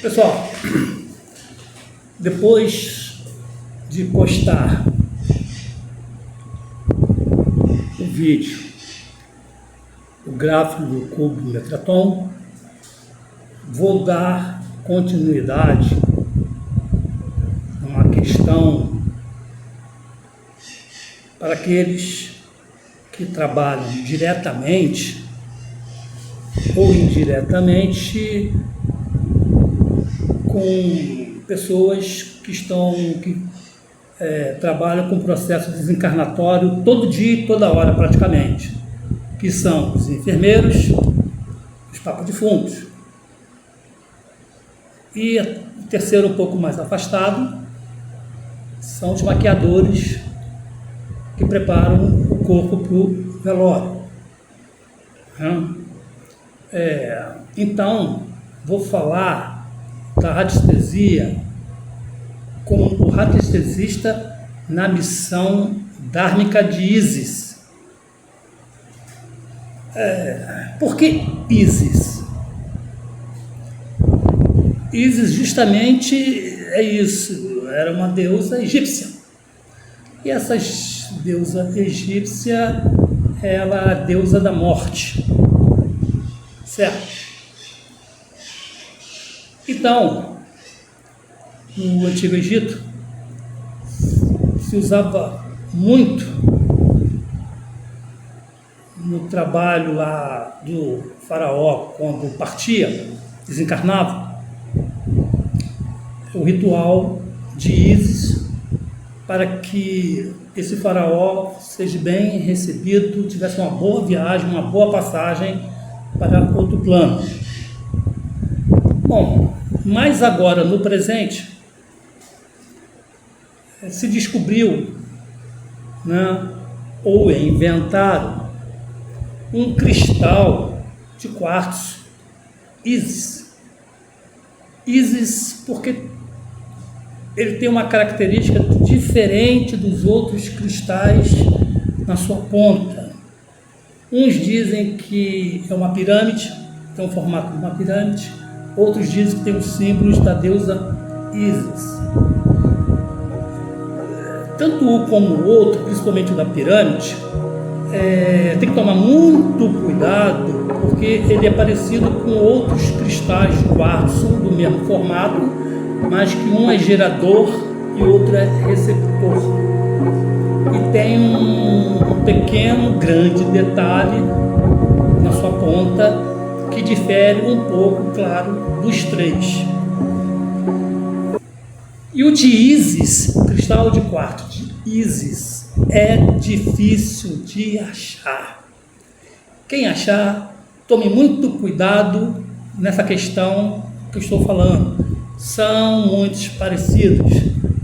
Pessoal, depois de postar o vídeo, o gráfico do cubo Metraton, vou dar continuidade a uma questão para aqueles que trabalham diretamente ou indiretamente com pessoas que trabalham com processo desencarnatório todo dia e toda hora praticamente, que são os enfermeiros, os papas defuntos. E o terceiro, um pouco mais afastado, são os maquiadores que preparam o corpo para o velório. Então, vou falar da radiestesia com o radiestesista na missão dármica de Isis. Por que Isis? Isis justamente é isso, era uma deusa egípcia. E essa deusa egípcia, ela é a deusa da morte, certo? Então, no Antigo Egito, se usava muito no trabalho lá do faraó, quando partia, desencarnava, o ritual de Ísis, para que esse faraó seja bem recebido, tivesse uma boa viagem, uma boa passagem para outro plano. Bom, mas agora no presente se descobriu, ou inventaram um cristal de quartzo, Ísis. Ísis porque ele tem uma característica diferente dos outros cristais na sua ponta. Uns dizem que é uma pirâmide, tem um formato de uma pirâmide, outros dizem que tem os símbolos da deusa Ísis. Tanto um como o outro, principalmente o da pirâmide, tem que tomar muito cuidado, porque ele é parecido com outros cristais de quartzo do mesmo formato, mas que um é gerador e outro é receptor. E tem um pequeno, grande detalhe na sua ponta que difere um pouco, claro, dos três. E o de Ísis, o cristal de quartzo de Ísis, é difícil de achar. Quem achar, tome muito cuidado nessa questão que eu estou falando. São muitos parecidos.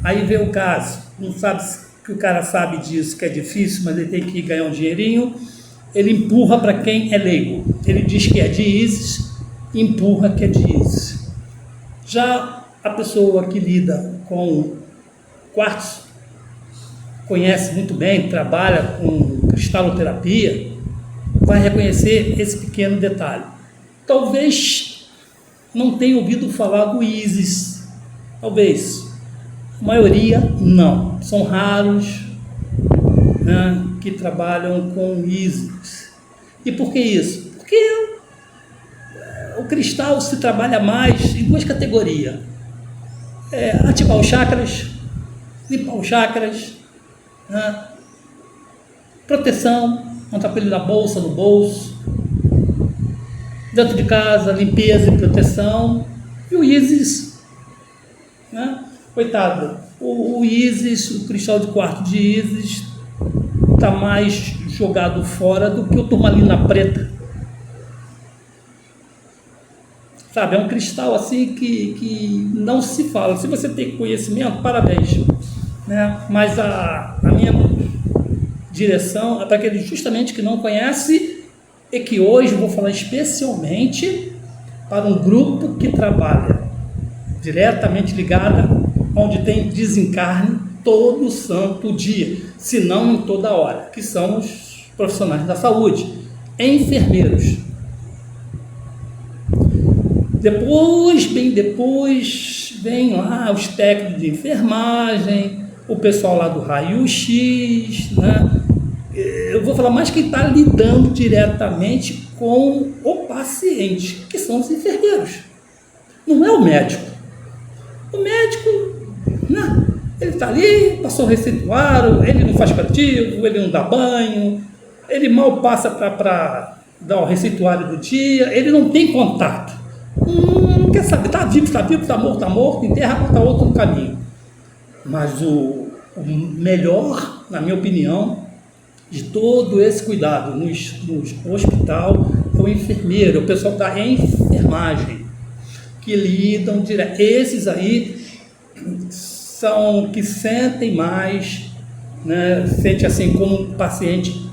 Aí vem o caso, não sabe que o cara sabe disso, que é difícil, mas ele tem que ganhar um dinheirinho, ele empurra para quem é leigo. Ele diz que é de Ísis, empurra que é de Ísis. Já a pessoa que lida com quartzo, conhece muito bem, trabalha com cristaloterapia, vai reconhecer esse pequeno detalhe. Talvez não tenha ouvido falar do Ísis, talvez. A maioria não. São raros, que trabalham com Ísis. E por que isso? Porque o cristal se trabalha mais em duas categorias. Ativar os chakras, limpar os chakras, proteção, montar ele na bolsa, no bolso, dentro de casa, limpeza e proteção. E o Ísis, coitado, o Ísis, o cristal de quartzo de Ísis está mais jogado fora do que o turmalina preta. Sabe, é um cristal assim que não se fala. Se você tem conhecimento, parabéns. Mas a minha direção é para aquele justamente que não conhece e que hoje eu vou falar especialmente para um grupo que trabalha diretamente ligado, onde tem desencarne todo santo dia, se não em toda hora, que são os profissionais da saúde, enfermeiros. Depois, bem depois, vem lá os técnicos de enfermagem, o pessoal lá do raio-x, né? Eu vou falar mais quem está lidando diretamente com o paciente, que são os enfermeiros. Não é o médico. O médico, né? Ele está ali, passou o receituário, ele não faz curativo, ele não dá banho, ele mal passa para dar o receituário do dia, ele não tem contato. Não quer saber, está vivo, está morto, enterra, bota outro no caminho. Mas o melhor, na minha opinião, de todo esse cuidado no hospital é o enfermeiro, é o pessoal da enfermagem, que lidam direto. Esses aí são que sentem mais, né? Sente assim como o paciente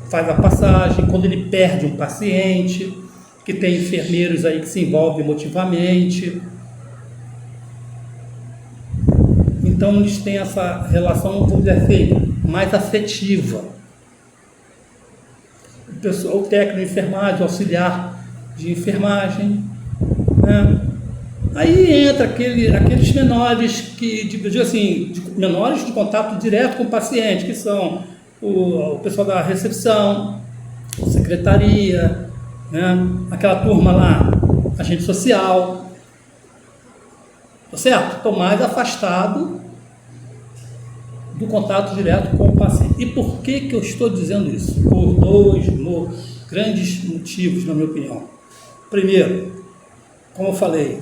faz a passagem, quando ele perde um paciente, que tem enfermeiros aí que se envolvem emotivamente. Então eles têm essa relação, vamos dizer assim, mais afetiva. O técnico de enfermagem, o auxiliar de enfermagem, né? Aí entra aqueles menores menores de contato direto com o paciente, que são o pessoal da recepção, secretaria, né? Aquela turma lá, agente social, tá certo? Estão mais afastados do contato direto com o paciente. E por que eu estou dizendo isso? Por dois grandes motivos, na minha opinião. Primeiro, como eu falei,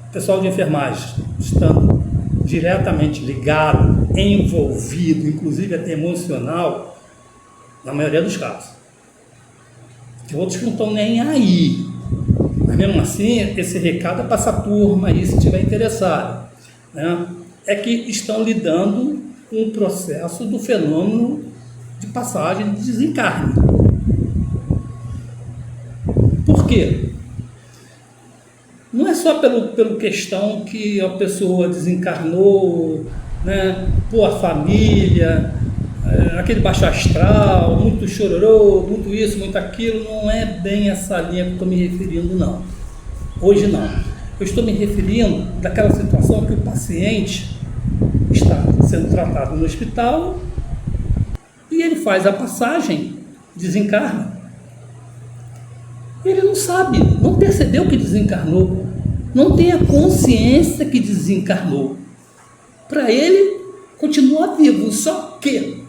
o pessoal de enfermagem estando diretamente ligado, envolvido, inclusive até emocional, na maioria dos casos. Tem outros que não estão nem aí. Mas mesmo assim, esse recado é para essa turma aí, se estiver interessado, né? É que estão lidando com o processo do fenômeno de passagem de desencarne. Por quê? Não é só pelo questão que a pessoa desencarnou, né, por a família, aquele baixo astral, muito chororô, muito isso, muito aquilo. Não é bem essa linha que eu estou me referindo, não. Hoje não. Eu estou me referindo daquela situação que o paciente está sendo tratado no hospital e ele faz a passagem, desencarna. Ele não sabe, não percebeu que desencarnou, não tem a consciência que desencarnou. Para ele, continua vivo, só que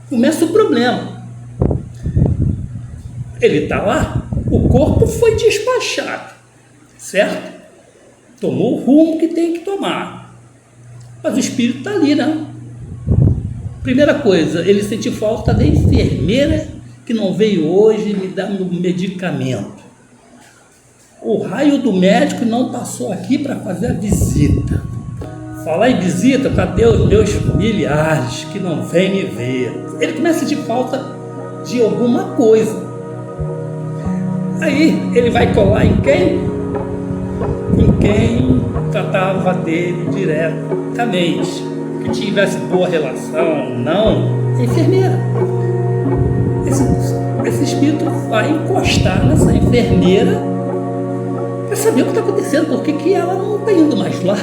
começa o problema. Ele está lá, o corpo foi despachado, certo? Tomou o rumo que tem que tomar. Mas o espírito está ali, né? Primeira coisa, ele sente falta da enfermeira que não veio hoje me dando medicamento. O raio do médico não passou aqui para fazer a visita. Falar em visita, cadê os meus familiares que não vêm me ver? Ele começa a sentir falta de alguma coisa. Aí ele vai colar em quem? Em quem tratava dele diretamente. Que tivesse boa relação, não, a enfermeira. Esse espírito vai encostar nessa enfermeira para saber o que está acontecendo, por que ela não está indo mais lá.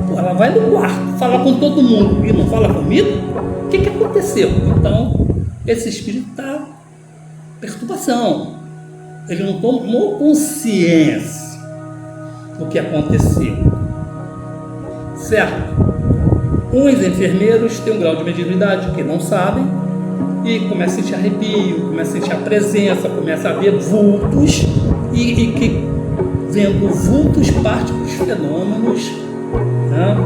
Pô, ela vai no quarto, fala com todo mundo e não fala comigo? O que aconteceu? Então, esse espírito está em perturbação. Ele não tomou consciência do que aconteceu. Certo? Uns enfermeiros têm um grau de mediunidade que não sabem e começa a sentir arrepio, começa a sentir a presença, começa a ver vultos e que vendo vultos parte dos fenômenos, né,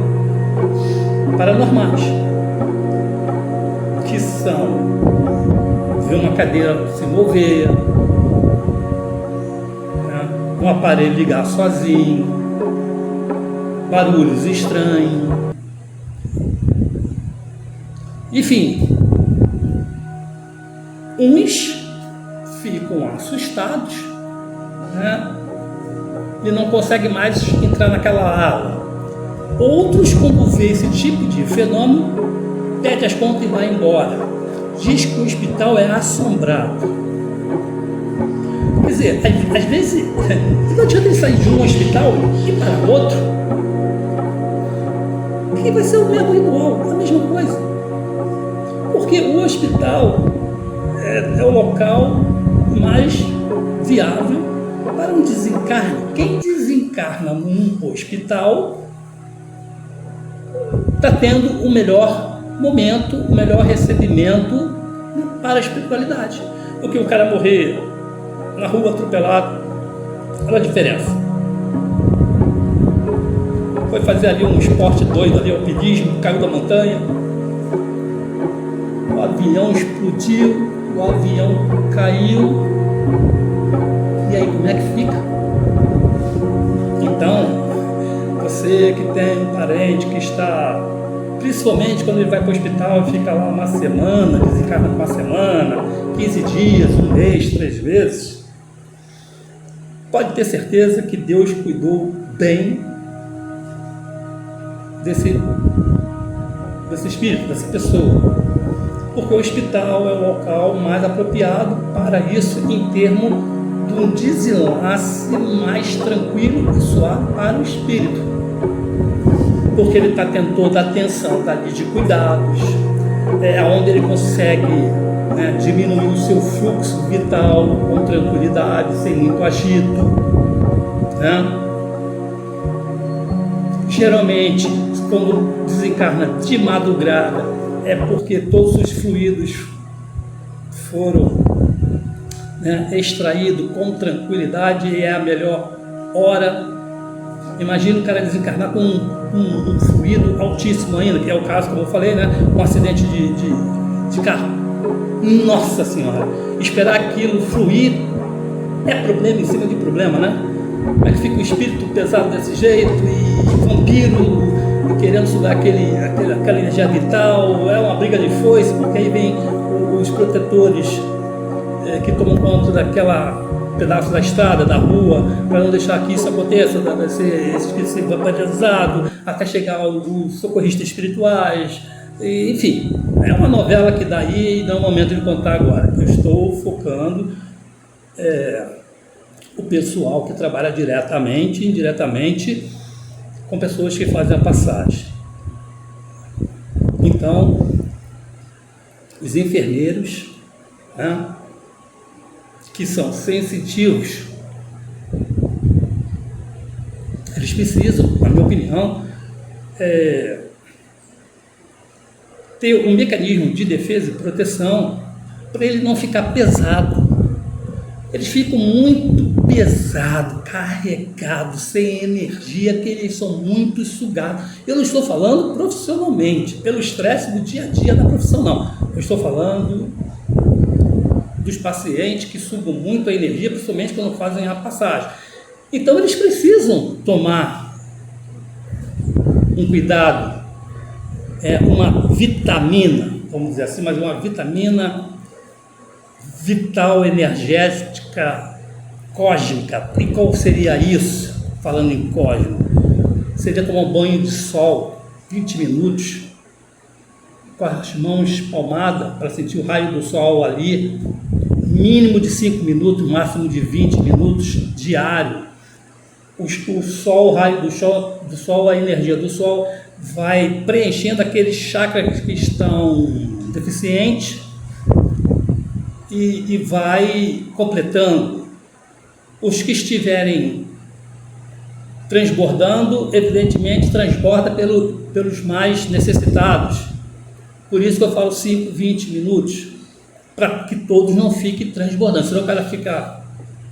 paranormais, que são ver uma cadeira se mover, né, um aparelho ligar sozinho, barulhos estranhos, enfim, uns ficam assustados, né, e não conseguem mais entrar naquela ala. Outros, quando vê esse tipo de fenômeno, pede as contas e vai embora. Diz que o hospital é assombrado. Quer dizer, às vezes, não adianta ele sair de um hospital e para outro, que vai ser o mesmo ritual, a mesma coisa. Porque o hospital é o local mais viável para um desencarne. Quem desencarna num hospital está tendo o melhor momento, o melhor recebimento para a espiritualidade. Porque o cara morrer na rua atropelado, olha a diferença. Foi fazer ali um esporte doido, ali, alpinismo, caiu da montanha, o avião explodiu, o avião caiu, e aí como é que fica? Então, você que tem um parente que está, principalmente quando ele vai para o hospital e fica lá uma semana, desencarna uma semana, 15 dias, um mês, 3 meses, pode ter certeza que Deus cuidou bem desse espírito, dessa pessoa, porque o hospital é o local mais apropriado para isso, em termos de um desenlace mais tranquilo e suave para o espírito, porque ele está tendo toda a atenção dali de cuidados, onde ele consegue diminuir o seu fluxo vital com tranquilidade, sem muito agito, Geralmente, quando desencarna de madrugada, é porque todos os fluidos foram extraídos com tranquilidade e é a melhor hora. Imagina o cara desencarnar com um fluido altíssimo ainda, que é o caso, como eu falei, um acidente de carro. Nossa Senhora! Esperar aquilo fluir é problema em cima de problema, Como é que fica o espírito pesado desse jeito e vampiro querendo sugar aquela energia vital? É uma briga de foice, porque aí vem os protetores que tomam conta daquela pedaço da estrada, da rua, para não deixar que isso aconteça, esse espírito ser vampirizado, até chegar os socorristas espirituais, enfim, é uma novela que daí e não é o momento de contar agora. Eu estou focando o pessoal que trabalha diretamente e indiretamente com pessoas que fazem a passagem. Então, os enfermeiros, que são sensitivos, eles precisam, na minha opinião, ter um mecanismo de defesa e proteção para ele não ficar pesado. Eles ficam muito pesados, carregados, sem energia, que eles são muito sugados. Eu não estou falando profissionalmente, pelo estresse do dia a dia da profissão, não. Eu estou falando dos pacientes que sugam muito a energia, principalmente quando fazem a passagem. Então eles precisam tomar um cuidado, uma vitamina, vamos dizer assim, mas uma vitamina vital, energética, cósmica. E qual seria isso? Falando em cósmico, seria tomar um banho de sol, 20 minutos, com as mãos palmadas, para sentir o raio do sol ali, mínimo de 5 minutos, máximo de 20 minutos diário. O sol, o raio do sol, a energia do sol vai preenchendo aqueles chakras que estão deficientes e vai completando. Os que estiverem transbordando, evidentemente transborda pelos mais necessitados. Por isso que eu falo 5, 20 minutos, para que todos não fiquem transbordando. Senão o cara fica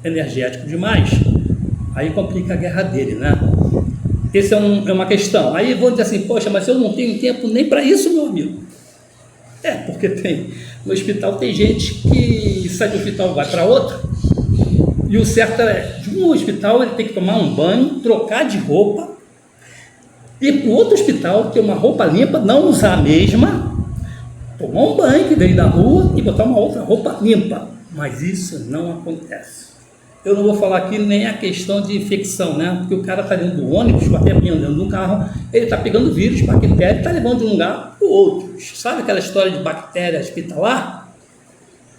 energético demais, aí complica a guerra dele, Essa é uma questão. Aí vou dizer assim, poxa, mas eu não tenho tempo nem para isso, meu amigo. Porque no hospital tem gente que sai do hospital e vai para outro, e o certo de um hospital ele tem que tomar um banho, trocar de roupa, ir para o outro hospital, ter uma roupa limpa, não usar a mesma, tomar um banho que veio da rua e botar uma outra roupa limpa. Mas isso não acontece. Eu não vou falar aqui nem a questão de infecção, porque o cara está dentro do ônibus, ou até dentro do carro, ele está pegando vírus, bactéria, está levando de um lugar para o outro. Sabe aquela história de bactéria hospitalar?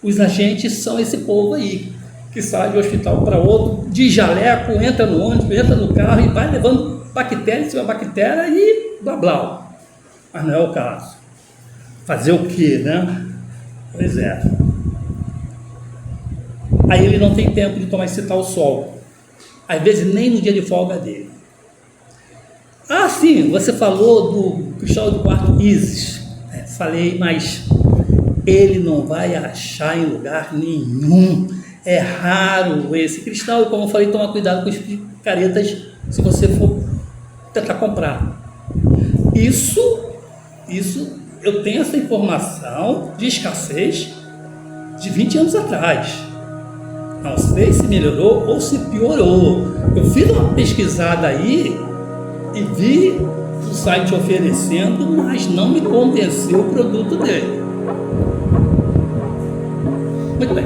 Os agentes são esse povo aí. que sai de um hospital para outro, de jaleco, entra no ônibus, entra no carro e vai levando bactéria em cima da bactéria e blá blá. Mas não é o caso. Fazer o quê, né? Pois é. Aí ele não tem tempo de tomar esse tal sol. Às vezes nem no dia de folga dele. Ah, sim, você falou do cristal de quarto Ísis. Falei, mas ele não vai achar em lugar nenhum. É raro esse cristal. E como eu falei, toma cuidado com as picaretas se você for tentar comprar. Isso, eu tenho essa informação de escassez de 20 anos atrás. Não sei se melhorou ou se piorou. Eu fiz uma pesquisada aí e vi o site oferecendo, mas não me convenceu o produto dele. Muito bem,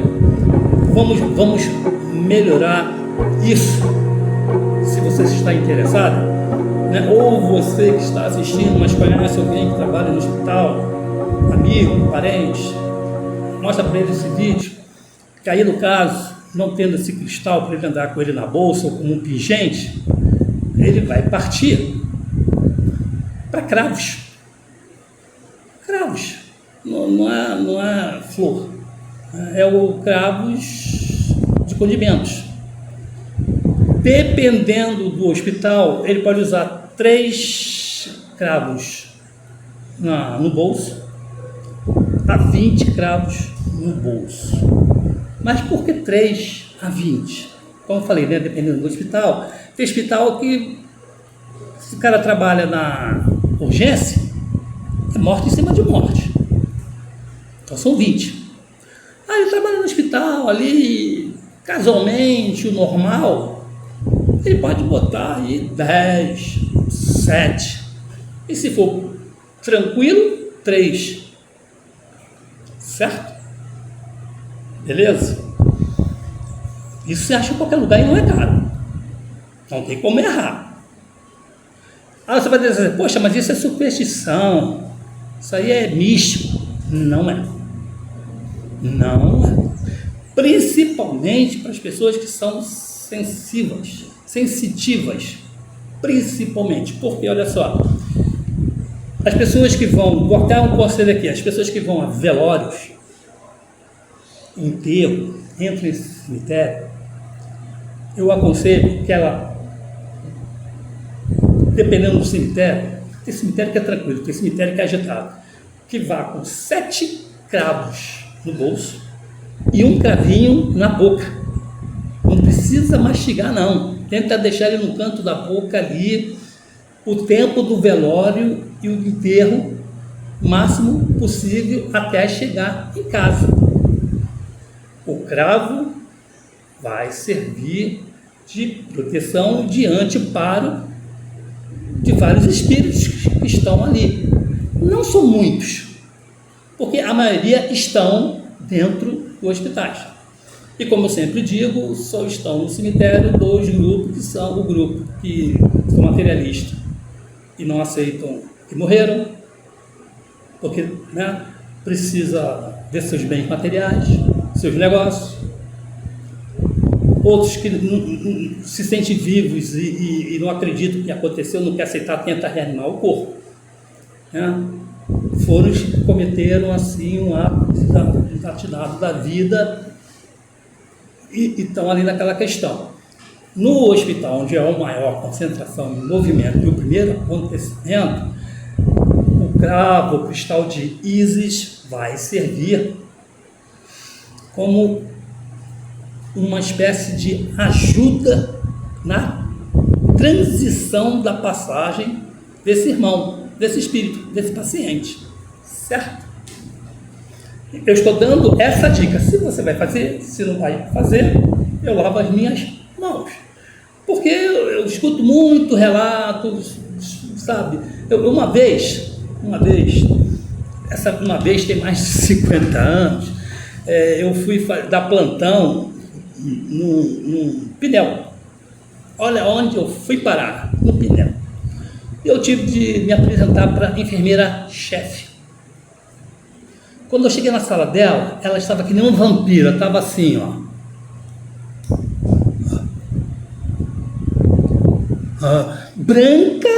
vamos melhorar isso. Se você está interessado, né? Ou você que está assistindo, mas conhece alguém que trabalha no hospital, amigo, parente, mostra para ele esse vídeo, que aí no caso, não tendo esse cristal para ele andar com ele na bolsa ou como um pingente, ele vai partir para cravos. Cravos. Não é flor. É o cravos de condimentos. Dependendo do hospital, ele pode usar 3 cravos no bolso, a 20 cravos no bolso. Mas por que 3 a 20? Como eu falei, né? Dependendo do hospital. Tem hospital que, se o cara trabalha na urgência, é morte em cima de morte. Então são 20. Ah, ele trabalha no hospital ali, casualmente, o normal, ele pode botar aí 10, 7. E se for tranquilo, 3. Certo? Beleza? Isso você acha em qualquer lugar e não é caro. Não tem como errar. Ah, você vai dizer, poxa, mas isso é superstição. Isso aí é místico. Não é. Não é. Principalmente para as pessoas que são sensitivas. Principalmente. Porque, olha só, as pessoas que vão, vou dar um conselho aqui, as pessoas que vão a velórios, enterro, entram em cemitério, eu aconselho que ela, dependendo do cemitério, tem cemitério que é tranquilo, tem cemitério que é agitado, que vá com 7 cravos no bolso e um cravinho na boca. Não precisa mastigar, não. Tenta deixar ele no canto da boca ali o tempo do velório e o enterro máximo possível até chegar em casa. O cravo vai servir de proteção e de antiparo de vários espíritos que estão ali. Não são muitos, porque a maioria estão dentro dos hospitais. E como eu sempre digo, só estão no cemitério 2 grupos, que são o grupo que são materialistas e não aceitam que morreram, porque, né, precisa ver seus bens materiais, seus negócios. Outros que não se sentem vivos e não acreditam que aconteceu, não quer aceitar, tenta reanimar o corpo. Né? Foram os que cometeram assim um ato desatinado da vida e estão ali naquela questão. No hospital, onde é a maior concentração de movimento e o primeiro acontecimento, o cravo, o cristal de Ísis vai servir como uma espécie de ajuda na transição da passagem desse irmão, desse espírito, desse paciente, certo? Eu estou dando essa dica. Se você vai fazer, se não vai fazer, eu lavo as minhas mãos. Porque eu escuto muito relatos, sabe? Uma vez tem mais de 50 anos, eu fui dar plantão num pneu. Olha onde eu fui parar, no pneu. Eu tive de me apresentar para a enfermeira-chefe. Quando eu cheguei na sala dela, ela estava que nem um vampiro, estava assim, ó. branca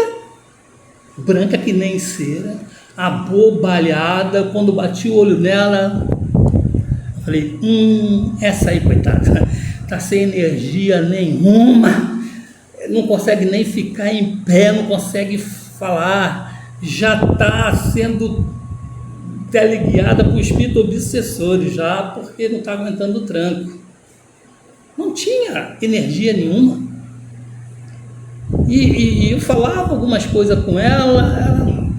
que nem cera, abobalhada. Quando bati o olho nela, eu falei, essa aí, coitada, tá sem energia nenhuma, não consegue nem ficar em pé, não consegue falar, já está sendo teleguiada por espírito obsessores já, porque não está aguentando o tranco. Não tinha energia nenhuma. E eu falava algumas coisas com ela,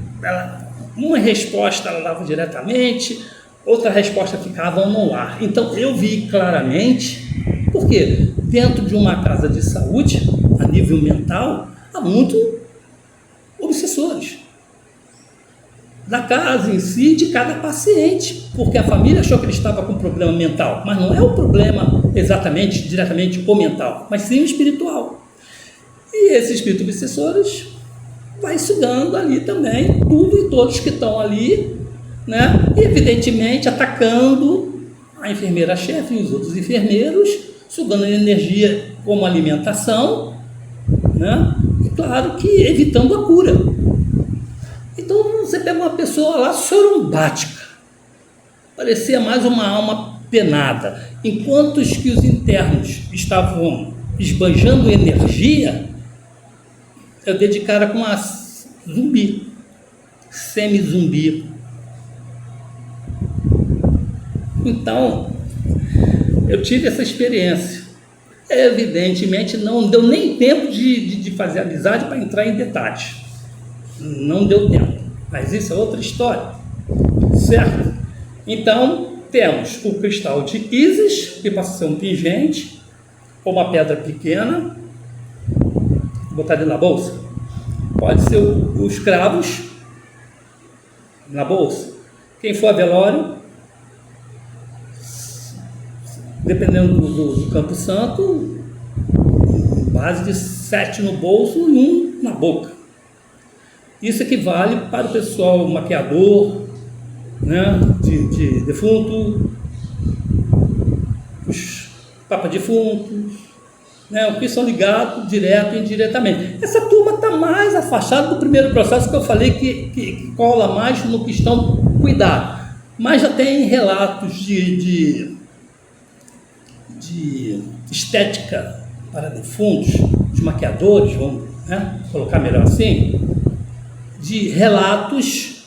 uma resposta ela dava diretamente, outra resposta ficava no ar. Então eu vi claramente, porque dentro de uma casa de saúde, a nível mental, há muitos obsessores. Da casa em si, de cada paciente, porque a família achou que ele estava com problema mental, mas não é o problema exatamente, diretamente o mental, mas sim o espiritual. E esses espíritos obsessores vai sugando ali também tudo e todos que estão ali, né? E evidentemente atacando a enfermeira-chefe e os outros enfermeiros, sugando energia como alimentação, né? E claro que evitando a cura. Então você pega uma pessoa lá sorumbática, parecia mais uma alma penada, enquanto que os internos estavam esbanjando energia, eu dei de cara com uma zumbi, semi-zumbi. Então, eu tive essa experiência. Evidentemente, não deu nem tempo de fazer amizade para entrar em detalhes. Não deu tempo. Mas isso é outra história. Certo? Então, temos o cristal de Ísis, que passa a ser um pingente, ou uma pedra pequena. Vou botar ele na bolsa. Pode ser os cravos na bolsa. Quem for a velório, dependendo do Campo Santo, base de 7 no bolso e 1 na boca. Isso equivale para o pessoal maquiador, né, de defunto, os papas defuntos, né, o que são ligados direto e indiretamente. Essa turma está mais afastada do primeiro processo que eu falei, que cola mais no que estão cuidado. Mas já tem relatos de estética para defuntos, os maquiadores, vamos, né, colocar melhor assim, de relatos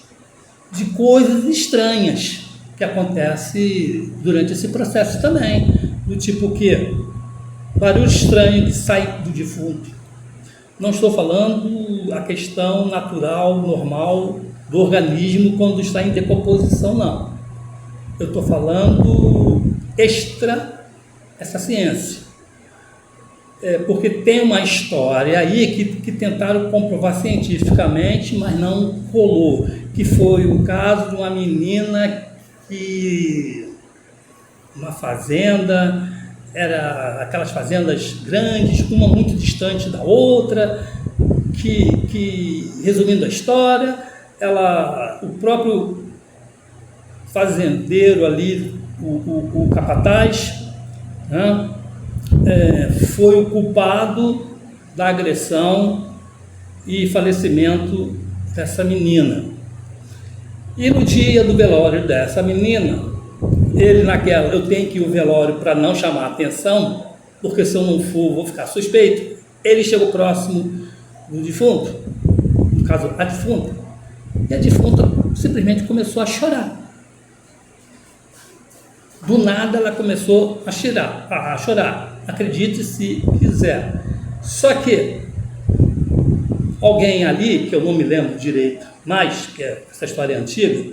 de coisas estranhas que acontecem durante esse processo também, do tipo que barulho estranho que sai do defunto. Não estou falando a questão natural, normal do organismo quando está em decomposição, não. Eu estou falando extra essa ciência. Porque tem uma história aí que tentaram comprovar cientificamente, mas não colou, que foi o caso de uma menina que uma fazenda, era aquelas fazendas grandes, uma muito distante da outra, que resumindo a história, o próprio fazendeiro ali, o capataz, né, foi o culpado da agressão e falecimento dessa menina. E no dia do velório dessa menina, eu tenho que ir ao velório para não chamar a atenção, porque se eu não for, vou ficar suspeito. Ele chegou próximo do defunto, no caso, a defunta, e a defunta simplesmente começou a chorar. Do nada ela começou a chorar. Acredite se quiser. Só que alguém ali, que eu não me lembro direito mais, que essa história é antiga,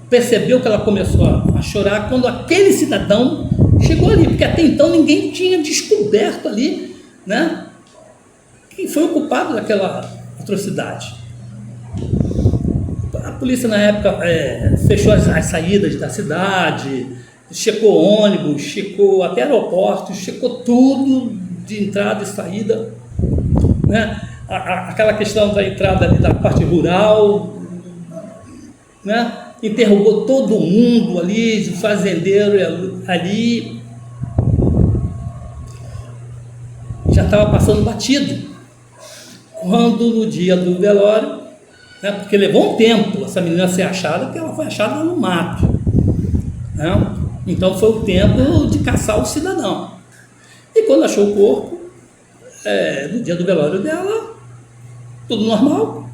percebeu que ela começou a chorar quando aquele cidadão chegou ali, porque até então ninguém tinha descoberto ali, né, quem foi o culpado daquela atrocidade. A polícia na época fechou as saídas da cidade, checou ônibus, checou até aeroportos, checou tudo de entrada e saída, né? Aquela questão da entrada ali da parte rural, né? Interrogou todo mundo ali, de fazendeiro ali. já estava passando batido. Quando no dia do velório, né, porque levou um tempo essa menina ser achada, porque ela foi achada no mato, né? Então foi o tempo de caçar o cidadão. E quando achou o corpo, no dia do velório dela, tudo normal.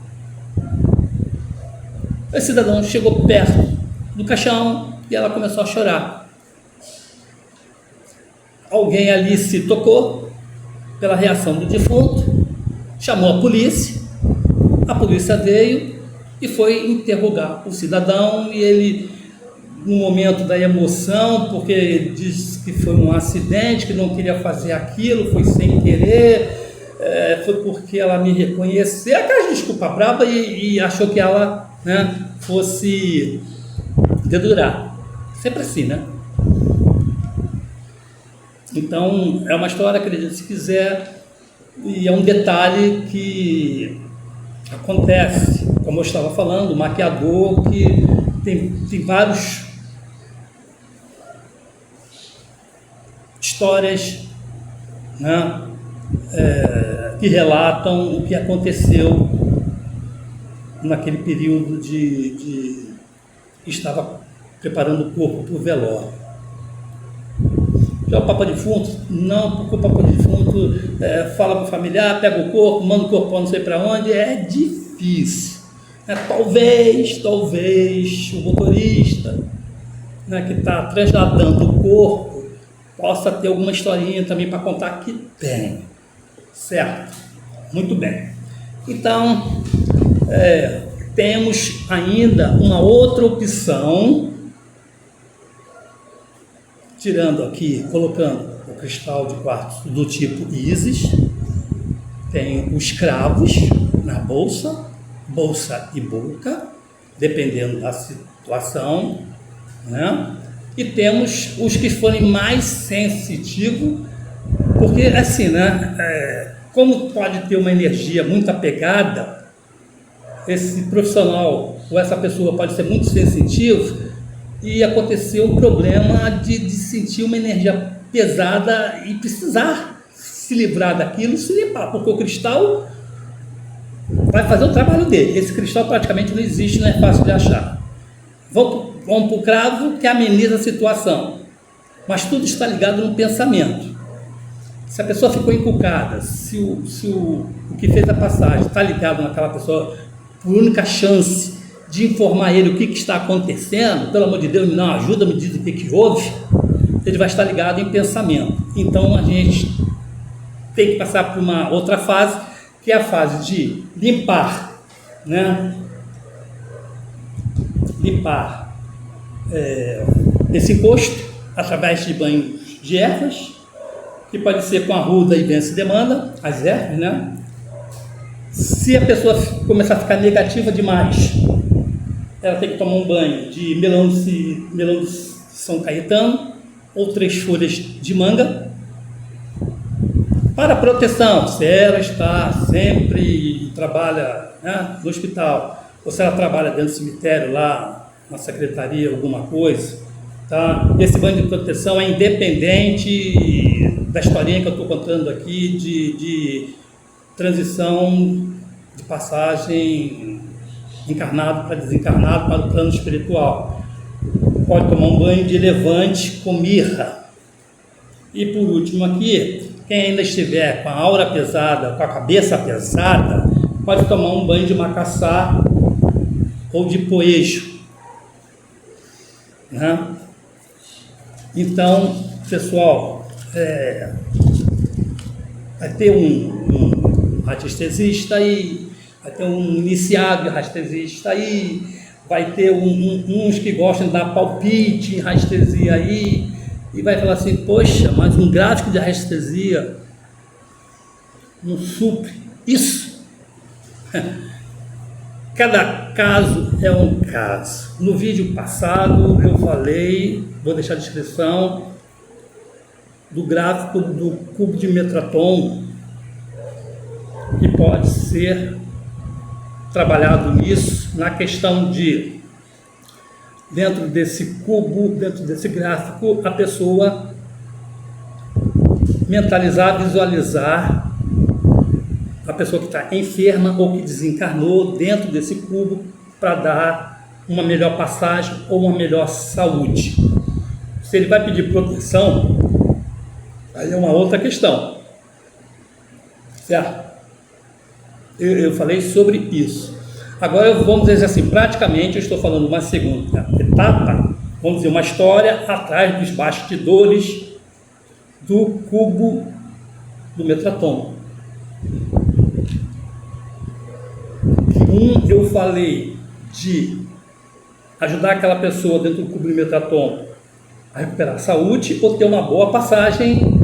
O cidadão chegou perto do caixão e ela começou a chorar. Alguém ali se tocou pela reação do defunto, chamou a polícia veio e foi interrogar o cidadão, e ele, no momento da emoção, porque ele disse que foi um acidente, que não queria fazer aquilo, foi sem querer, foi porque ela me reconheceu, aquela desculpa brava, e achou que ela, né, fosse dedurar. Sempre assim, né? Então, é uma história, acredite se quiser, e é um detalhe que acontece, como eu estava falando, o maquiador, que tem várias histórias, né, que relatam o que aconteceu naquele período de estava preparando o corpo para o velório. Já o Papa Defunto, não, porque o Papa Defunto fala para o familiar, pega o corpo, manda o corpo para não sei para onde, é difícil. Talvez o motorista, né, que está trasladando o corpo possa ter alguma historinha também para contar, que tem, certo? Muito bem. Então, temos ainda uma outra opção, tirando aqui, colocando o cristal de quartzo do tipo Isis, tem os cravos na bolsa e boca, dependendo da situação, né? E temos os que forem mais sensitivos, porque assim, né? Como pode ter uma energia muito apegada, esse profissional ou essa pessoa pode ser muito sensitivo, e aconteceu um problema de sentir uma energia pesada e precisar se livrar daquilo, se limpar, porque o cristal vai fazer o trabalho dele. Esse cristal praticamente não existe, não é fácil de achar. Vamos para o cravo, que ameniza a situação, mas tudo está ligado no pensamento. Se a pessoa ficou encucada, se o que fez a passagem está ligado naquela pessoa, por única chance de informar ele o que está acontecendo, pelo amor de Deus, me dá uma ajuda, me diz o que houve, ele vai estar ligado em pensamento. Então a gente tem que passar por uma outra fase, que é a fase de limpar, né? Limpar esse encosto através de banho de ervas, que pode ser com arruda e vence demanda, as ervas, né? Se a pessoa começar a ficar negativa demais, ela tem que tomar um banho de melão de São Caetano ou 3 folhas de manga. Para proteção, se ela está sempre trabalha, né, no hospital, ou se ela trabalha dentro do cemitério lá, na secretaria, alguma coisa, tá? Esse banho de proteção é independente da historinha que eu estou contando aqui de transição de passagem encarnado para desencarnado para o plano espiritual. Pode tomar um banho de levante com mirra. E por último aqui, quem ainda estiver com a aura pesada, com a cabeça pesada, pode tomar um banho de macaçá ou de poejo, né? Então, pessoal, vai ter um radiestesista aí, vai ter um iniciado de radiestesista aí, vai ter uns que gostam de dar palpite em radiestesia aí, e vai falar assim, poxa, mas um gráfico de radiestesia não supre isso. Cada caso é um caso. No vídeo passado eu falei, vou deixar a descrição, do gráfico do cubo de Metatron, que pode ser trabalhado nisso, na questão de, dentro desse cubo, dentro desse gráfico, a pessoa mentalizar, visualizar a pessoa que está enferma ou que desencarnou dentro desse cubo para dar uma melhor passagem ou uma melhor saúde. Se ele vai pedir proteção, aí é uma outra questão, certo? Eu falei sobre isso. Agora vamos dizer assim, praticamente eu estou falando uma segunda etapa, vamos dizer, uma história atrás dos bastidores do cubo do Metraton. Eu falei de ajudar aquela pessoa dentro do cubo do Metraton a recuperar a saúde ou ter uma boa passagem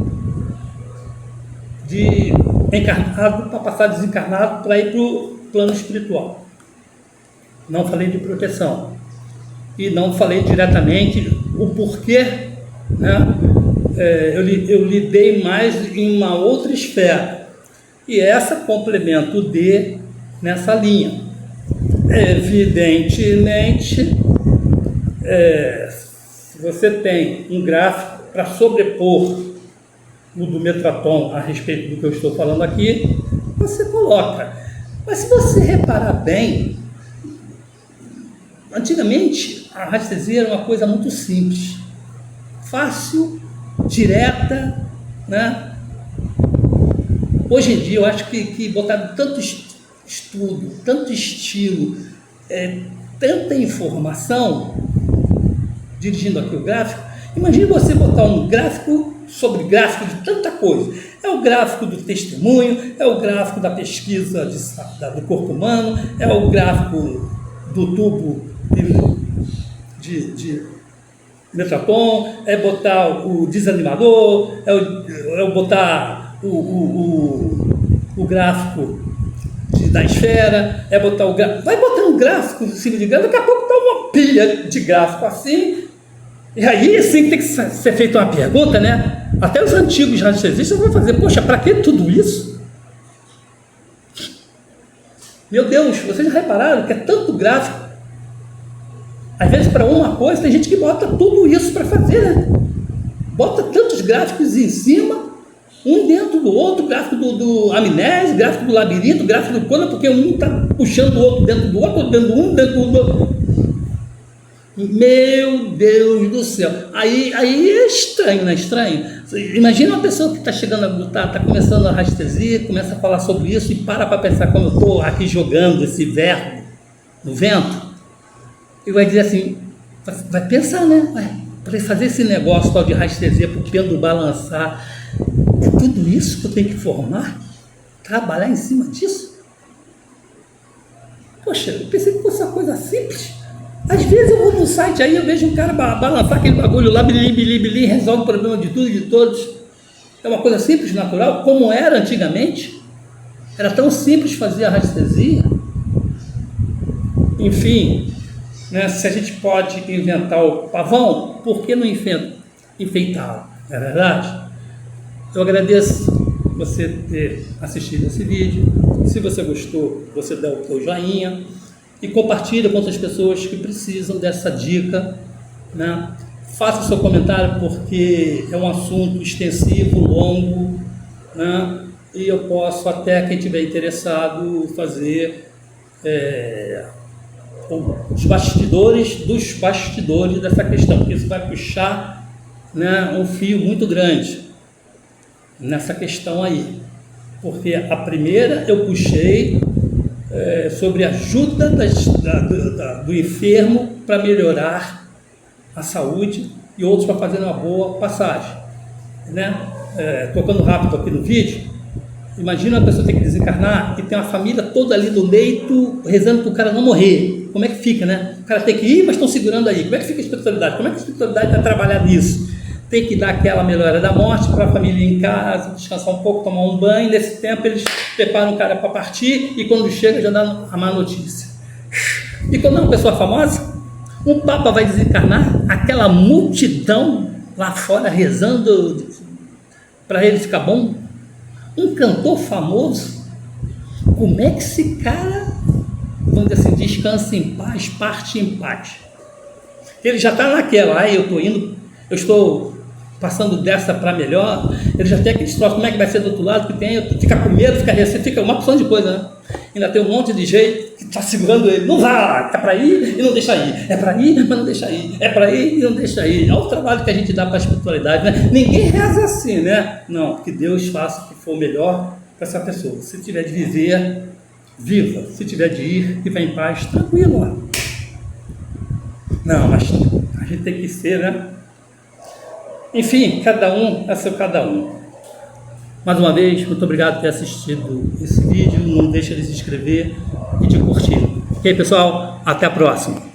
de encarnado para passar desencarnado para ir para o plano espiritual. Não falei de proteção e não falei diretamente o porquê, né? Eu lidei mais em uma outra esfera e essa complementa o D nessa linha. Evidentemente, se você tem um gráfico para sobrepor o do Metraton a respeito do que eu estou falando aqui, você coloca. Mas se você reparar bem, antigamente a radiestesia era uma coisa muito simples, fácil, direta, né? Hoje em dia eu acho que botaram tanto estudo, tanto estilo, tanta informação, dirigindo aqui o gráfico. Imagine você botar um gráfico sobre gráfico de tanta coisa. É o gráfico do testemunho, é o gráfico da pesquisa do corpo humano, é o gráfico do tubo de Metraton, é botar o desanimador, é botar o gráfico da esfera, é botar o gráfico. Vai botar um gráfico em cima de gráfico, daqui a pouco está uma pilha de gráfico assim. E aí assim tem que ser feita uma pergunta, né? Até os antigos radiestesistas vão fazer: poxa, para que tudo isso? Meu Deus, vocês já repararam que é tanto gráfico? Às vezes para uma coisa tem gente que bota tudo isso para fazer, né? Bota tantos gráficos em cima, um dentro do outro, gráfico do amnésia, gráfico do labirinto, gráfico do Conan, porque um está puxando o outro dentro do outro, dentro do um, dentro do outro. Meu Deus do céu, aí é estranho, não é estranho? Imagina uma pessoa que está chegando a lutar, está começando a radiestesia, começa a falar sobre isso e para pensar como eu estou aqui jogando esse verbo no vento, e vai dizer assim, vai pensar, né? Para fazer esse negócio tal de radiestesia, para o pêndulo balançar, é tudo isso que eu tenho que formar? Trabalhar em cima disso? Poxa, eu pensei que fosse uma coisa simples. Às vezes eu vou no site aí, eu vejo um cara balançar aquele bagulho lá, bilim, resolve o problema de tudo e de todos. É uma coisa simples, natural, como era antigamente. Era tão simples fazer a radiestesia. Enfim, né, se a gente pode inventar o pavão, por que não enfeitá-lo? Não é verdade? Eu agradeço você ter assistido esse vídeo. Se você gostou, você dá o seu joinha e compartilha com outras pessoas que precisam dessa dica, né? Faça o seu comentário, porque é um assunto extensivo, longo, né? E eu posso, até quem estiver interessado, fazer os bastidores dos bastidores dessa questão, porque isso vai puxar, né, um fio muito grande nessa questão aí, porque a primeira eu puxei sobre a ajuda do enfermo para melhorar a saúde e outros para fazer uma boa passagem, né? Tocando rápido aqui no vídeo, imagina uma pessoa ter que desencarnar e tem uma família toda ali no leito rezando para o cara não morrer. Como é que fica, né? O cara tem que ir, mas estão segurando aí. Como é que fica a espiritualidade? Como é que a espiritualidade vai trabalhar nisso? Tem que dar aquela melhora da morte para a família ir em casa, descansar um pouco, tomar um banho. Nesse tempo eles preparam o cara para partir e quando chega já dá a má notícia. E quando é uma pessoa famosa, um papa vai desencarnar, aquela multidão lá fora rezando para ele ficar bom. Um cantor famoso, como é que esse cara, vamos dizer assim, descansa em paz, parte em paz? Ele já está naquela, eu estou passando dessa para melhor, ele já tem aquele troço, como é que vai ser do outro lado, que tem, fica com medo, fica receio, fica uma opção de coisa, né? Ainda tem um monte de jeito que está segurando ele, não vai, é para ir e não deixa ir, é para ir, mas não deixa ir, é para ir e não deixa ir. É o trabalho que a gente dá para a espiritualidade, né? Ninguém reza assim, né? Não, que Deus faça o que for melhor para essa pessoa. Se tiver de viver, viva. Se tiver de ir, viva em paz, tranquilo. Não, mas a gente tem que ser, né? Enfim, cada um é seu cada um. Mais uma vez, muito obrigado por ter assistido esse vídeo. Não deixe de se inscrever e de curtir. Ok, pessoal? Até a próxima.